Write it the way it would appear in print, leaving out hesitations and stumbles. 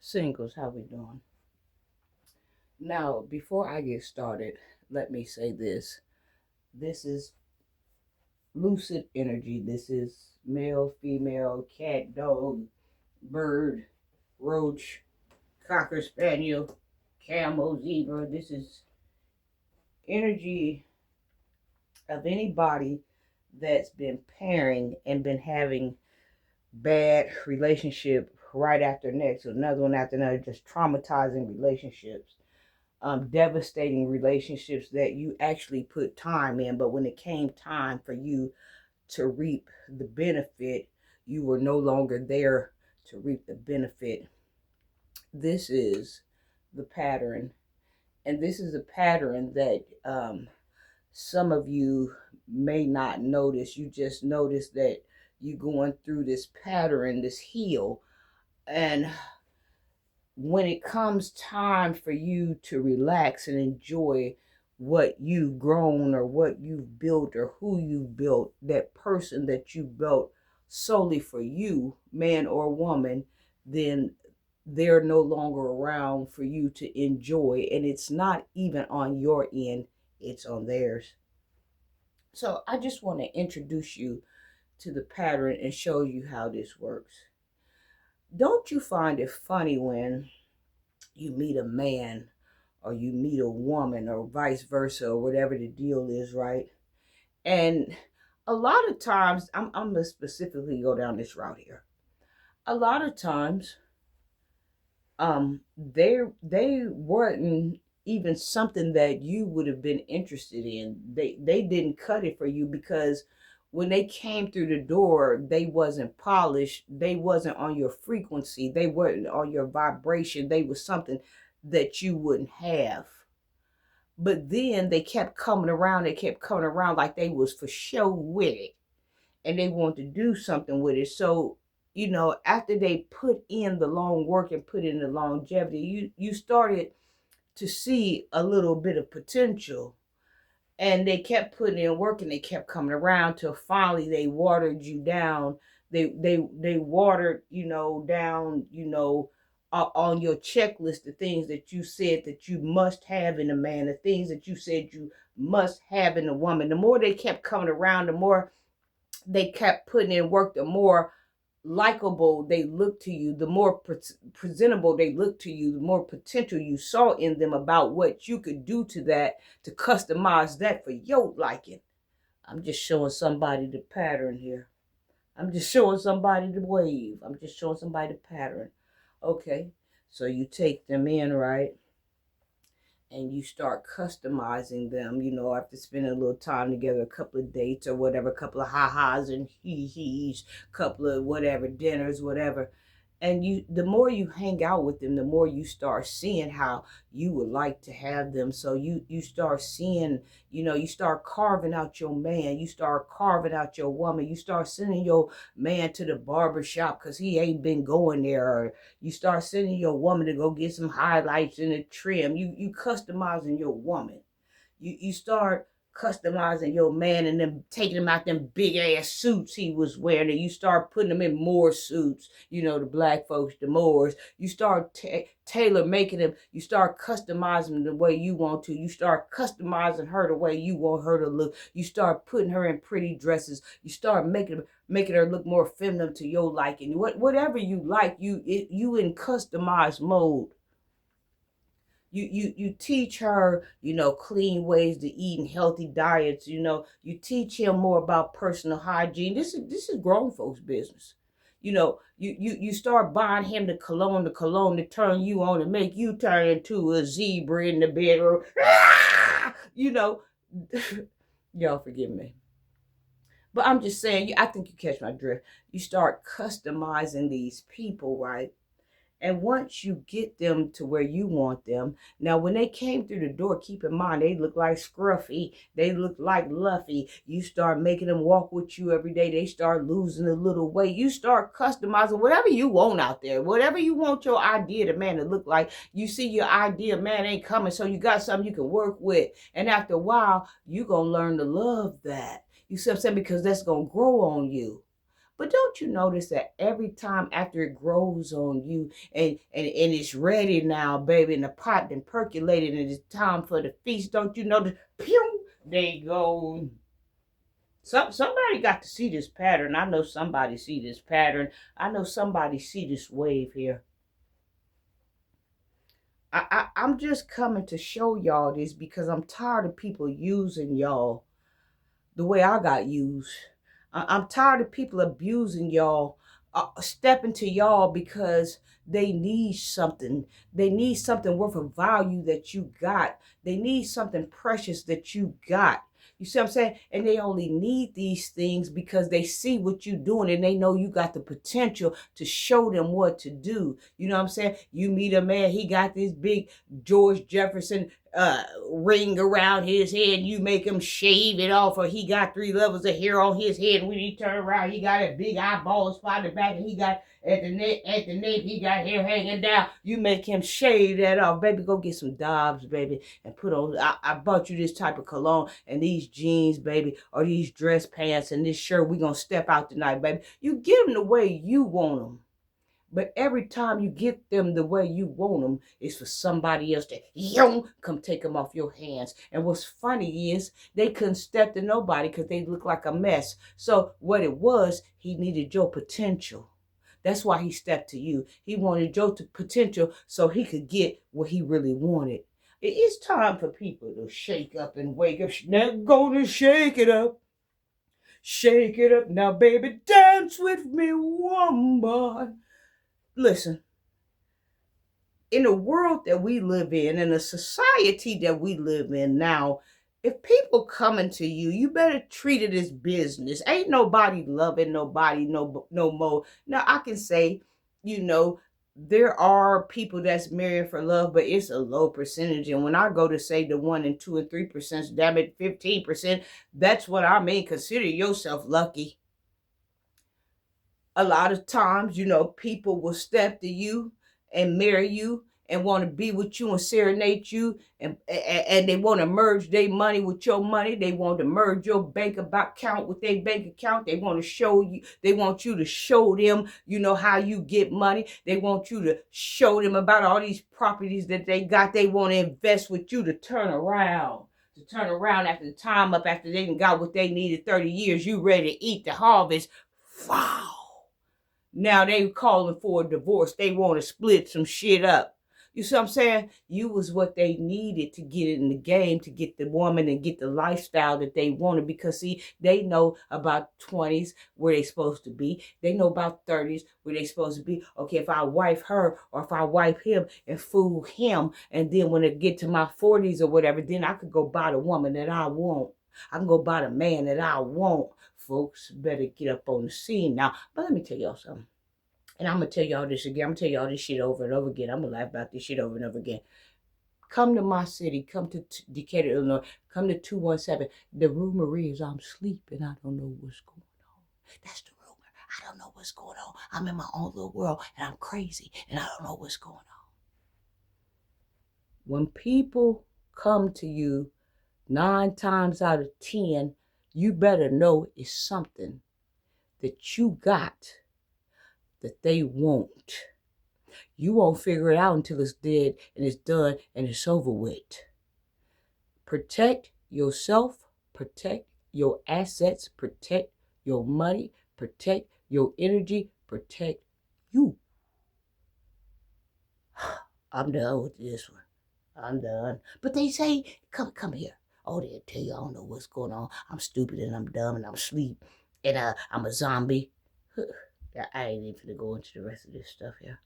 Singles, how we doing? Now, before I get started, let me say this. This is lucid energy. This is male, female, cat, dog, bird, roach, cocker spaniel, camel, zebra. This is energy of anybody that's been pairing and been having bad relationship right after next, another one after another, just traumatizing relationships, devastating relationships that you actually put time in, but when it came time for you to reap the benefit, you were no longer there to reap the benefit. This is the pattern, and this is a pattern that some of you may not notice. You just notice that you're going through this pattern, this heel, and when it comes time for you to relax and enjoy what you've grown or what you've built or who you've built, that person that you built solely for you, man or woman, then they're no longer around for you to enjoy. And it's not even on your end, it's on theirs. So I just want to introduce you to the pattern and show you how this works. Don't you find it funny when you meet a man or you meet a woman or vice versa or whatever the deal is, right? And a lot of times, I'm going to specifically go down this route here. A lot of times, they weren't even something that you would have been interested in. They didn't cut it for you because when they came through the door, they wasn't polished. They wasn't on your frequency. They weren't on your vibration. They was something that you wouldn't have. But then they kept coming around. They kept coming around like they was for show with it, and they wanted to do something with it. So after they put in the long work and put in the longevity, you started to see a little bit of potential, and they kept putting in work and they kept coming around till finally they watered you down. They watered down, on your checklist, the things that you said that you must have in a man, the things that you said you must have in a woman. The more they kept coming around, the more they kept putting in work, the more likable they look to you, the more presentable they look to you, the more potential you saw in them about what you could do to that to customize that for your liking. I'm just showing somebody the pattern here. I'm just showing somebody the wave. I'm just showing somebody the pattern. Okay, so you take them in, right? And you start customizing them, after spending a little time together, a couple of dates or whatever, a couple of ha-has and he-he's, couple of whatever, dinners, whatever. And the more you hang out with them, the more you start seeing how you would like to have them. So you start seeing, you start carving out your man, you start carving out your woman, you start sending your man to the barber shop because he ain't been going there, or you start sending your woman to go get some highlights in the trim. You customizing your woman. You start customizing your man and then taking him out them big ass suits he was wearing, and you start putting him in more suits, the black folks, the Moors. You start tailor making him. You start customizing the way you want to. You start customizing her the way you want her to look. You start putting her in pretty dresses. You start making her look more feminine to your liking. Whatever you like, you in customized mode. You teach her, clean ways to eat and healthy diets. You teach him more about personal hygiene. This is grown folks business. You start buying him the cologne to turn you on and make you turn into a zebra in the bedroom. you know Y'all forgive me, but I'm just saying, I think you catch my drift. You start customizing these people, right? And once you get them to where you want them, now when they came through the door, keep in mind, they look like Scruffy. They look like Luffy. You start making them walk with you every day. They start losing a little weight. You start customizing whatever you want out there. Whatever you want your idea to man to look like. You see your idea man ain't coming, so you got something you can work with. And after a while, you going to learn to love that. You see what I'm saying? Because that's going to grow on you. But don't you notice that every time after it grows on you and it's ready now, baby, and the pot then percolated and it's time for the feast, don't you notice? Pew! They go. Somebody got to see this pattern. I know somebody see this pattern. I know somebody see this wave here. I'm just coming to show y'all this because I'm tired of people using y'all the way I got used. I'm tired of people abusing y'all, stepping to y'all because they need something. They need something worth of value that you got. They need something precious that you got. You see what I'm saying? And they only need these things because they see what you're doing and they know you got the potential to show them what to do. You know what I'm saying? You meet a man, he got this big George Jefferson ring around his head, you make him shave it off, or he got 3 levels of hair on his head, and when he turn around he got a big eyeball spot in the back, and he got at the neck he got hair hanging down. You make him shave that off. Baby, go get some Dobbs, baby, and put on. I bought you this type of cologne and these jeans, baby, or these dress pants and this shirt. We gonna step out tonight, baby. You give them the way you want them. But every time you get them the way you want them, it's for somebody else to come take them off your hands. And what's funny is they couldn't step to nobody because they look like a mess. So what it was, he needed your potential. That's why he stepped to you. He wanted your potential so he could get what he really wanted. It is time for people to shake up and wake up. Now gonna shake it up. Shake it up now, baby. Dance with me, woman. Listen, in the world that we live in the society that we live in now, if people coming to you, you better treat it as business. Ain't nobody loving nobody no more. Now I can say, you know, there are people that's married for love, but it's a low percentage. And when I go to say the 1 and 2 and 3%, damn it, 15%, that's what I mean. Consider yourself lucky. A lot of times, you know, people will step to you and marry you and want to be with you and serenade you, and they want to merge their money with your money. They want to merge your bank account with their bank account. They want to show you, they want you to show them, you know, how you get money. They want you to show them about all these properties that they got. They want to invest with you to turn around. To turn around after the time up, after they got what they needed 30 years, you ready to eat the harvest. Wow. Now they calling for a divorce. They want to split some shit up. You see what I'm saying? You was what they needed to get in the game, to get the woman and get the lifestyle that they wanted. Because see, they know about 20s where they supposed to be. They know about 30s where they supposed to be. Okay, if I wife her or if I wife him and fool him, and then when it get to my 40s or whatever, then I could go buy the woman that I want. I can go buy the man that I want. Folks better get up on the scene now. But let me tell y'all something. And I'm going to tell y'all this again. I'm going to tell y'all this shit over and over again. I'm going to laugh about this shit over and over again. Come to my city. Come to Decatur, Illinois. Come to 217. The rumor is I'm sleeping. I don't know what's going on. That's the rumor. I don't know what's going on. I'm in my own little world and I'm crazy and I don't know what's going on. When people come to you 9 times out of 10, you better know it's something that you got that they won't. You won't figure it out until it's dead and it's done and it's over with. Protect yourself, protect your assets, protect your money, protect your energy, protect you. I'm done with this one. I'm done. But they say, come here. Oh, they'll tell you I don't know what's going on. I'm stupid and I'm dumb and I'm asleep and I'm a zombie. I ain't even finna go into the rest of this stuff here.